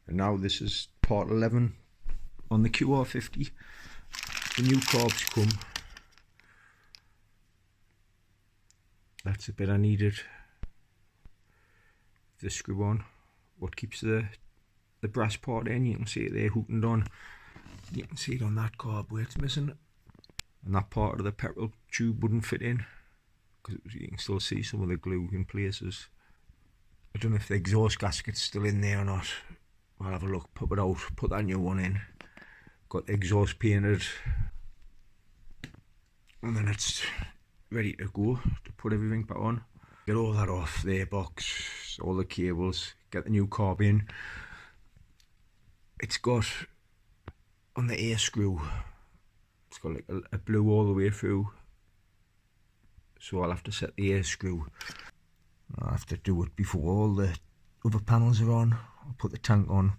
And now this is part 11 on the qr50. The new carbs come. That's a bit I needed. The screw on, what keeps the brass part in. You can see it there hooking on. You can see it on that carb where it's missing. And that part of the petrol tube wouldn't fit in, because you can still see some of the glue in places. I don't know if the exhaust gasket's still in there or not. I'll have a look, pop it out, put that new one in. Got the exhaust painted. And then it's ready to go to put everything back on. Get all that off, the box, all the cables, get the new carb in. It's got, on the air screw, it's got like a blue all the way through. So I'll have to set the air screw. I'll have to do it before all the other panels are on. I'll put the tank on.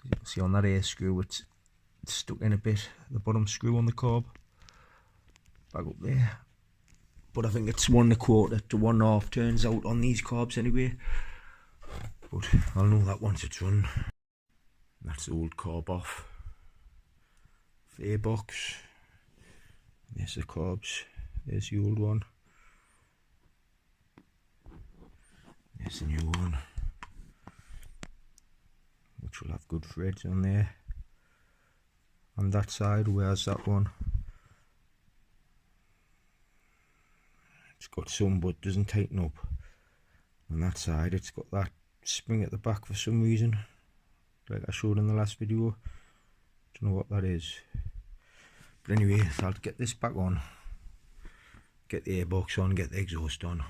You can see on that air screw it's stuck in a bit, the bottom screw on the carb. Back up there. But I think it's 1 1/4 to 1.5 turns out on these carbs anyway. But I'll know that once it's run. That's the old carb off. Air box. There's the carbs. There's the old one. There's the new one, which will have good threads on there. On that side, where's that one? It's got some, but doesn't tighten up. On that side, it's got that spring at the back for some reason, like I showed in the last video. Don't know what that is. But anyway, I'll get this back on, get the airbox on, get the exhaust on.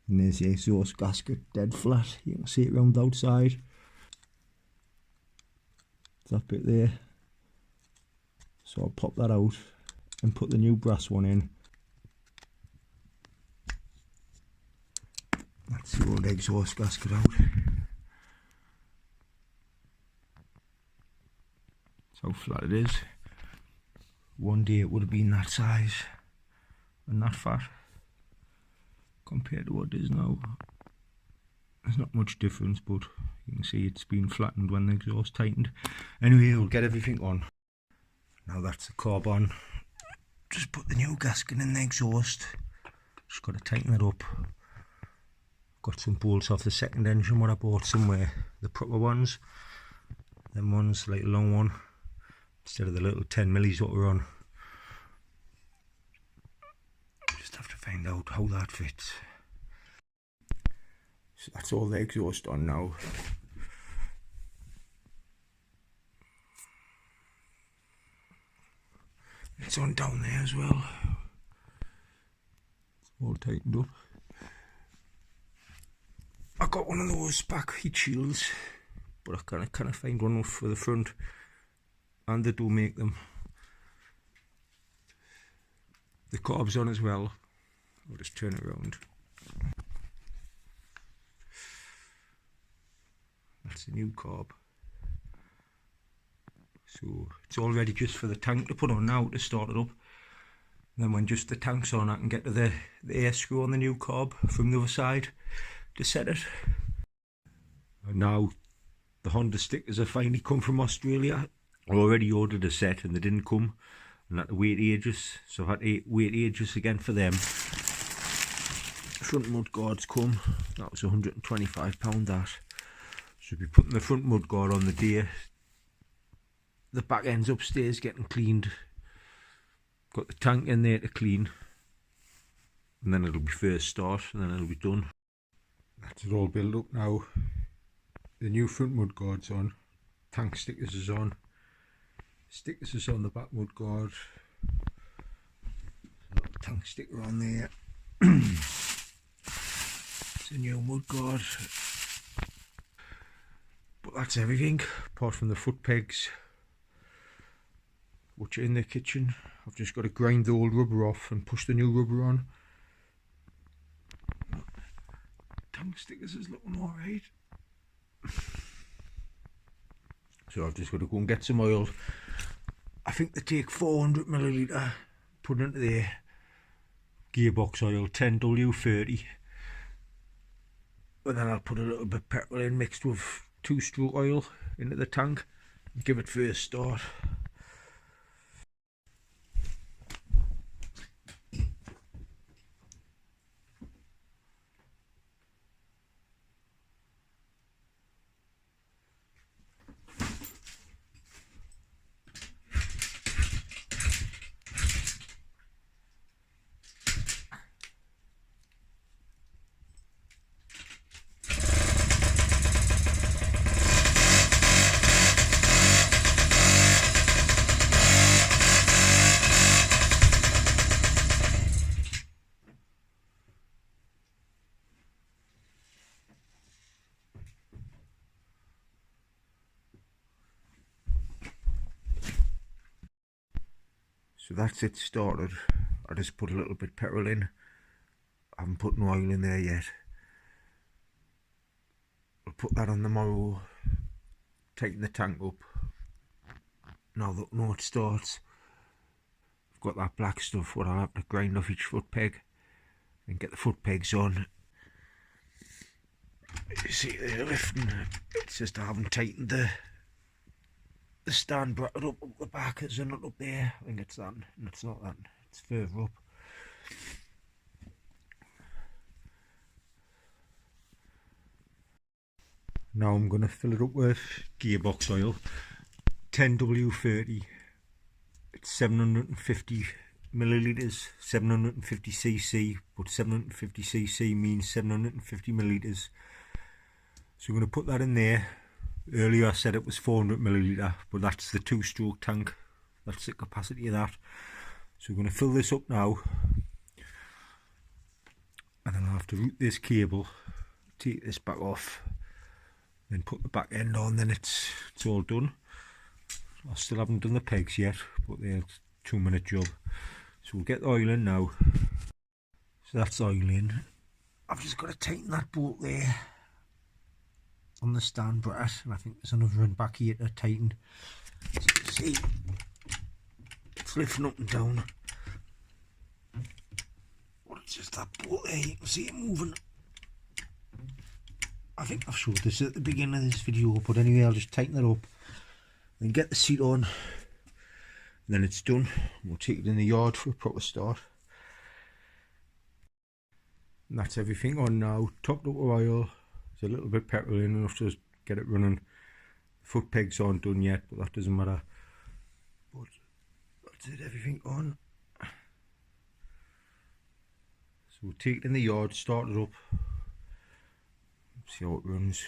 And there's the exhaust gasket, dead flat. You can see it round the outside. That bit there. So I'll pop that out and put the new brass one in. That's the old exhaust gasket out. That's how flat it is. One day it would have been that size and that fat. Compared to what it is now, there's not much difference, but you can see it's been flattened when the exhaust tightened. Anyway, we'll get everything on. Now that's the carb on. Just put the new gasket in the exhaust. Just got to tighten it up. Got some bolts off the second engine what I bought somewhere, the proper ones. Them ones, like a long one, instead of the little 10mm what we're on. Have to find out how that fits. So that's all the exhaust on now. It's on down there as well. It's all tightened up. I got one of those back heat shields, but I can't find one for the front, and they do make them. The carb's on as well. I'll just turn it around. That's the new carb. So it's all ready just for the tank to put on now to start it up. And then when just the tank's on, I can get to the air screw on the new carb from the other side to set it. And now the Honda stickers have finally come from Australia. I already ordered a set and they didn't come. And I had to wait ages, so I had to wait ages again for them. Front mud guards come. That was £125 that. So we'll be putting the front mud guard on the day. The back end's upstairs getting cleaned. Got the tank in there to clean. And then it'll be first start and then it'll be done. That's it all built up now. The new front mud guard's on. Tank stickers is on. Stickers is on the back mud guard. Little tank sticker on there. It's a new mud guard. But that's everything, apart from the foot pegs, which are in the kitchen. I've just got to grind the old rubber off and push the new rubber on. Tank stickers is looking alright. So I've just got to go and get some oil. I think they take 400ml, put into the gearbox oil, 10W30. And then I'll put a little bit of petrol in mixed with 2-stroke oil into the tank and give it first start. So that's it started. I just put a little bit of petrol in. I haven't put no oil in there yet. I'll put that on tomorrow. Tighten the tank up. Now it starts. I've got that black stuff what I'll have to grind off each foot peg and get the foot pegs on. You see they're lifting. It's just I haven't tightened the stand bracket up the back. There's a nut up there. I think it's that. No, it's not that. It's further up. Now I'm going to fill it up with gearbox oil. 10W30. It's 750 millilitres, 750 cc, but 750 cc means 750 millilitres. So I'm going to put that in there. Earlier I said it was 400 millilitre, but that's the 2-stroke tank. That's the capacity of that. So we're going to fill this up now, and then I'll have to route this cable, take this back off, then put the back end on, then it's all done. I still haven't done the pegs yet, but they're a 2-minute job. So we'll get the oil in now. So that's oil in. I've just got to tighten that bolt there on the stand bracket, and I think there's another one back here to tighten. As you can see, it's lifting up and down. But it's just that bolt there, you can see it moving. I think I've showed this at the beginning of this video, but anyway, I'll just tighten it up and get the seat on, and then it's done. We'll take it in the yard for a proper start. And that's everything on now. Topped up with oil. There's a little bit of petrol in, enough to get it running. The foot pegs aren't done yet, but that doesn't matter. But that's it, everything on. So we'll take it in the yard, start it up, see how it runs.